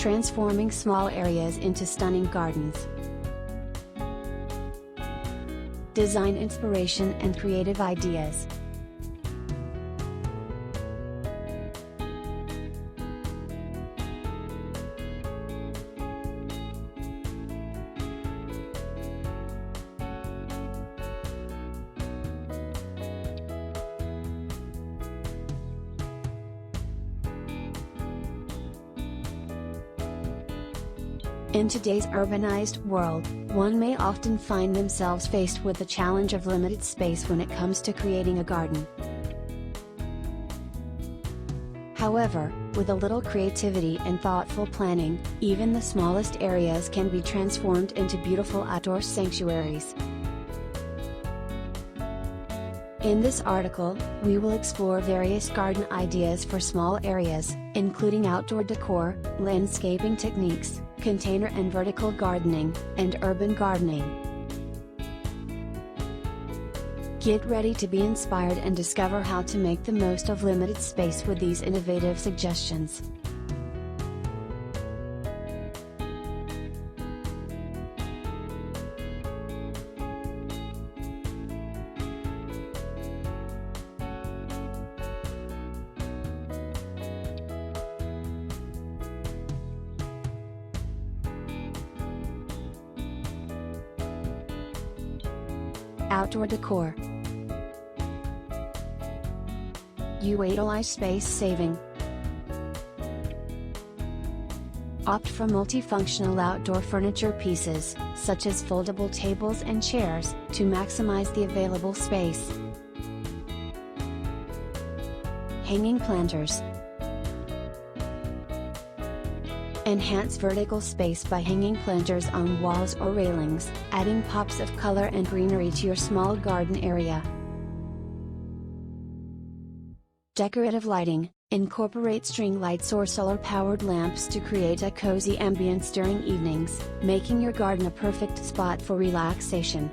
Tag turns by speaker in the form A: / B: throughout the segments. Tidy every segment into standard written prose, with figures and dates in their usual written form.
A: transforming small areas into stunning gardens. Design inspiration and creative ideas. In today's urbanized world, one may often find themselves faced with the challenge of limited space when it comes to creating a garden. However, with a little creativity and thoughtful planning, even the smallest areas can be transformed into beautiful outdoor sanctuaries. In this article, we will explore various garden ideas for small areas, including outdoor decor, landscaping techniques, container and vertical gardening, and urban gardening. Get ready to be inspired and discover how to make the most of limited space with these innovative suggestions. Outdoor decor. Utilize space saving. Opt for multifunctional outdoor furniture pieces, such as foldable tables and chairs, to maximize the available space. Hanging planters. Enhance vertical space by hanging planters on walls or railings, adding pops of color and greenery to your small garden area. Decorative lighting. Incorporate string lights or solar-powered lamps to create a cozy ambience during evenings, making your garden a perfect spot for relaxation.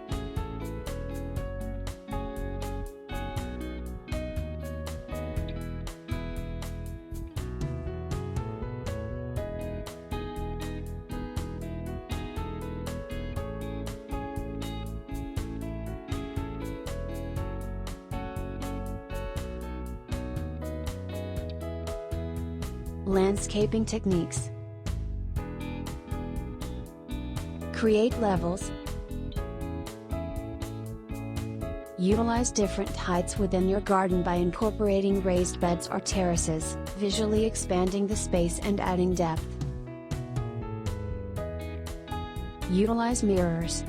A: Landscaping techniques. Create levels. Utilize different heights within your garden by incorporating raised beds or terraces, visually expanding the space and adding depth. Utilize mirrors.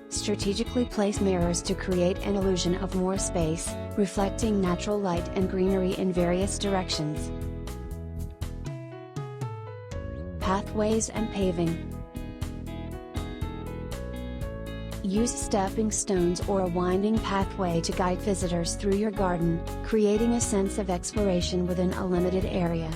A: Strategically place mirrors to create an illusion of more space, reflecting natural light and greenery in various directions. Pathways and paving. Use stepping stones or a winding pathway to guide visitors through your garden, creating a sense of exploration within a limited area.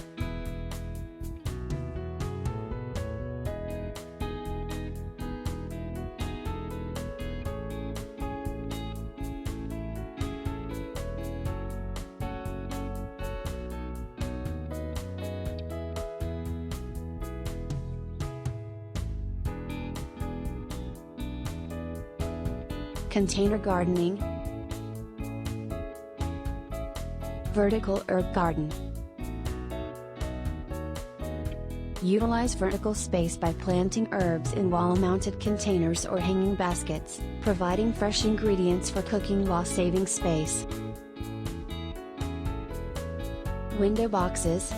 A: Container gardening. Vertical herb garden. Utilize vertical space by planting herbs in wall-mounted containers or hanging baskets, providing fresh ingredients for cooking while saving space. Window boxes.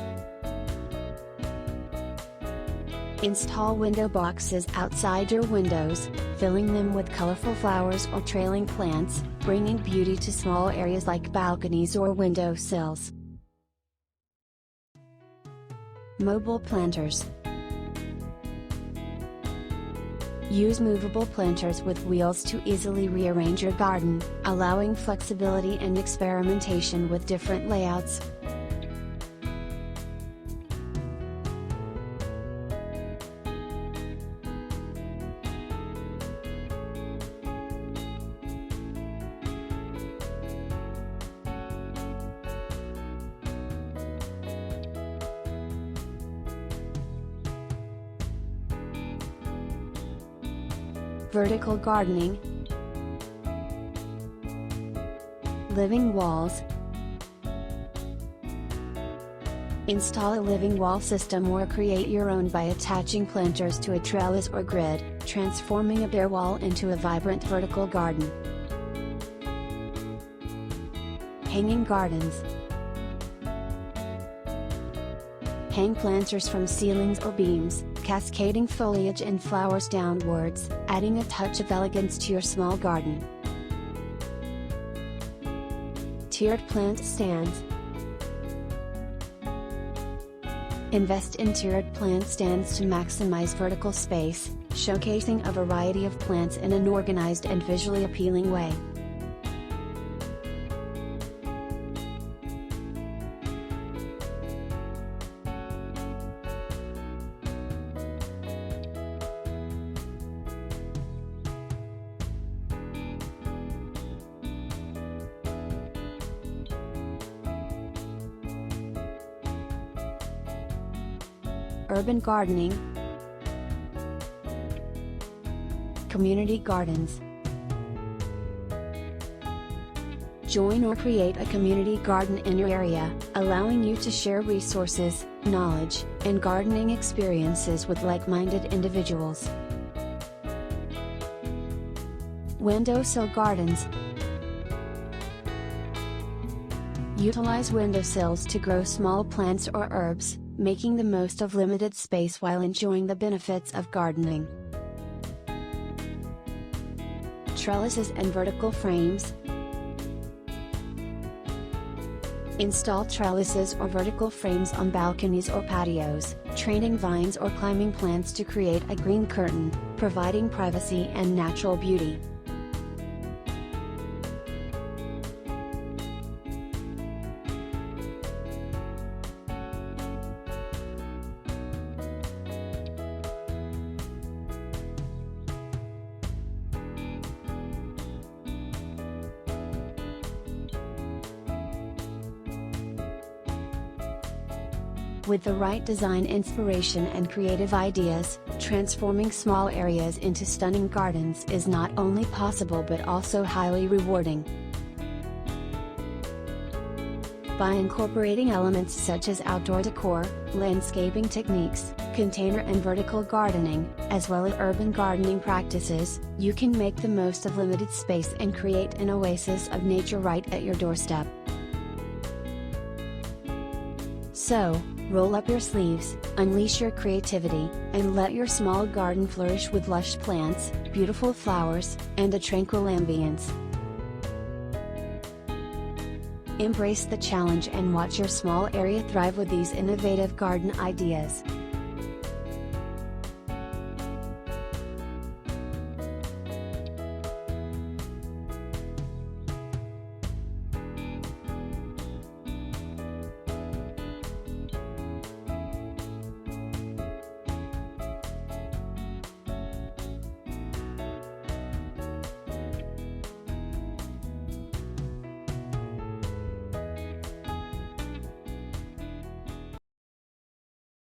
A: Install window boxes outside your windows, filling them with colorful flowers or trailing plants, bringing beauty to small areas like balconies or window sills. Mobile planters. Use movable planters with wheels to easily rearrange your garden, allowing flexibility and experimentation with different layouts. Vertical gardening. Living walls. Install a living wall system or create your own by attaching planters to a trellis or grid, transforming a bare wall into a vibrant vertical garden. Hanging gardens. Hang planters from ceilings or beams, cascading foliage and flowers downwards, adding a touch of elegance to your small garden. Tiered plant stands. Invest in tiered plant stands to maximize vertical space, showcasing a variety of plants in an organized and visually appealing way. Urban gardening. Community gardens. Join or create a community garden in your area, allowing you to share resources, knowledge, and gardening experiences with like-minded individuals. Windowsill gardens. Utilize windowsills to grow small plants or herbs, making the most of limited space while enjoying the benefits of gardening. Trellises and vertical frames. Install trellises or vertical frames on balconies or patios, training vines or climbing plants to create a green curtain, providing privacy and natural beauty. With the right design inspiration and creative ideas, transforming small areas into stunning gardens is not only possible but also highly rewarding. By incorporating elements such as outdoor decor, landscaping techniques, container and vertical gardening, as well as urban gardening practices, you can make the most of limited space and create an oasis of nature right at your doorstep. So, roll up your sleeves, unleash your creativity, and let your small garden flourish with lush plants, beautiful flowers, and a tranquil ambience. Embrace the challenge and watch your small area thrive with these innovative garden ideas.